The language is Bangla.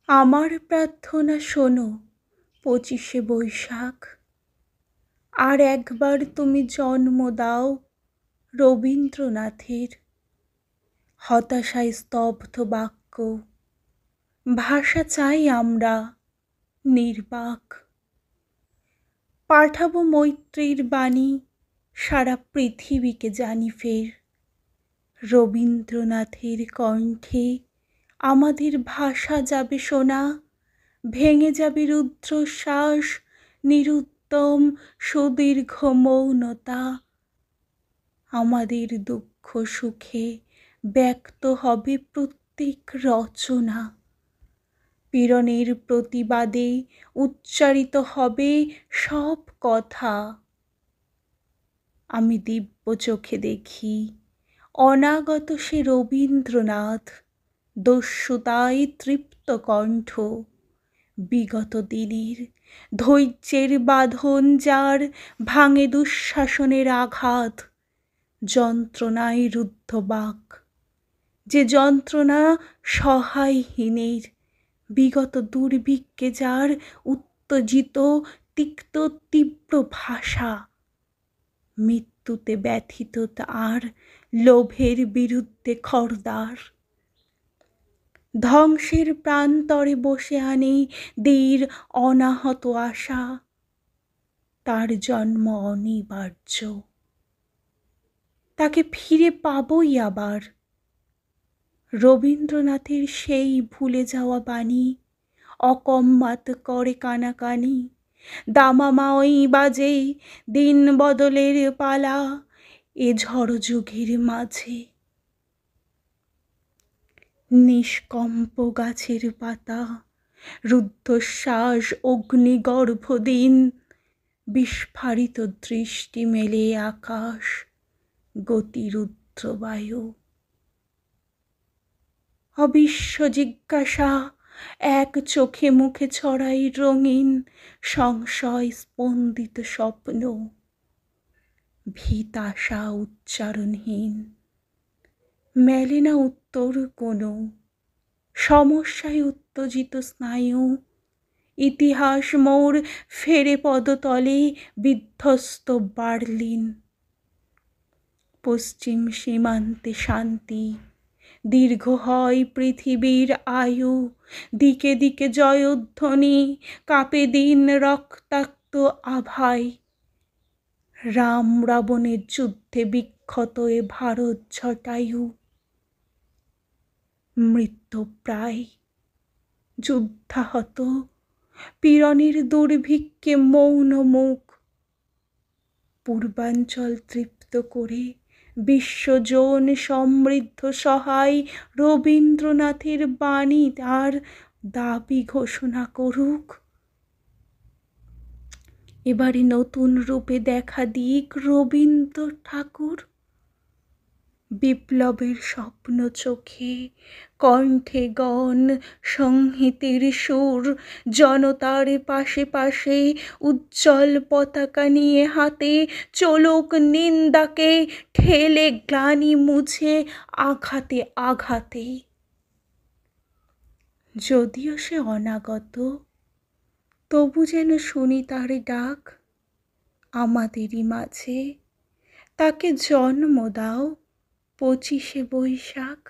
আমার প্রার্থনা শোনো 25শে বৈশাখ। আর একবার তুমি জন্ম দাও রবীন্দ্রনাথের। হতাশায় স্তব্ধ বাক্য, ভাষা চাই আমরা নির্বাক। পাঠাবো মৈত্রীর বাণী সারা পৃথিবীকে জানি ফের। রবীন্দ্রনাথের কণ্ঠে আমাদের ভাষা যাবে শোনা, ভেঙে যাবে রুদ্ধশ্বাস, নিরুদ্যম সুদীর্ঘ মৌনতা। আমাদের দুঃখ সুখে ব্যক্ত হবে প্রত্যেক রচনা, পীড়নের প্রতিবাদে উচ্চারিত হবে সব কথা। আমি দিব্য চোখে দেখি অনাগত সে রবীন্দ্রনাথ, দস্যুতায় তৃপ্ত কণ্ঠ, বিগত দিনের ধৈর্যের বাঁধন যার ভাঙে দুঃশাসনের আঘাত, যন্ত্রণায় রুদ্ধ বাক, যে যন্ত্রণা সহায়হীনের, বিগত দুর্ভিক্ষে যার উত্তেজিত তিক্ত তীব্র ভাষা, মৃত্যুতে ব্যথিত তার লোভের বিরুদ্ধে খরদার। ধ্বংসের প্রান্তরে বসে আনে দীর অনাহত আশা, তার জন্ম অনিবার্য, তাকে ফিরে পাবই আবার। রবীন্দ্রনাথের সেই ভুলে যাওয়া বাণী অকম্মাত করে কানাকানি, দামামাই বাজে দিন বদলের পালা এ ঝড় যুগের মাঝে। নিষ্কম্প গাছের পাতা, রুদ্ধশ্বাস অগ্নিগর্ভ দিন, বিস্ফারিত দৃষ্টি মেলে আকাশ, গতিরুদ্ধ বায়ু। অবিশ্ব জিজ্ঞাসা এক চোখে মুখে ছড়াই রঙিন সংশয় স্পন্দিত স্বপ্ন, ভীতাশা উচ্চারণহীন, মেলে না উত্তর কোনো। সমস্যায় উত্তেজিত স্নায়ু, ইতিহাস মোর ফেরে পদতলে বিধ্বস্ত বার্লিন। পশ্চিম সীমান্তে শান্তি, দীর্ঘ হয় পৃথিবীর আয়ু, দিকে দিকে জয়ধ্বনি, কাঁপে দিন রক্তাক্ত আভায়। রাম রাবণের যুদ্ধে বিক্ষত এ ভারত জটায়ু, মৃত্যুপ্রায়, যুদ্ধাহত, পীড়নের দুর্ভিক্ষে মৌন মুখ। পূর্বাঞ্চল তৃপ্ত করে বিশ্বজন সমৃদ্ধ সহায় রবীন্দ্রনাথের বাণী তার দাবি ঘোষণা করুক। এবারে নতুন রূপে দেখা দিক রবীন্দ্র ঠাকুর। বিপ্লবের স্বপ্ন চোখে, কণ্ঠে গণ সংহীতের সুর, জনতার পাশে পাশে উজ্জ্বল পতাকা নিয়ে হাতে চলুক নিন্দাকে ঠেলে গ্লানি মুছে আঘাতে আঘাতে। যদিও সে অনাগত, তবু যেন শুনি তার ডাক আমাদেরই মাঝে। তাকে জন্ম দাও 25শে বৈশাখ।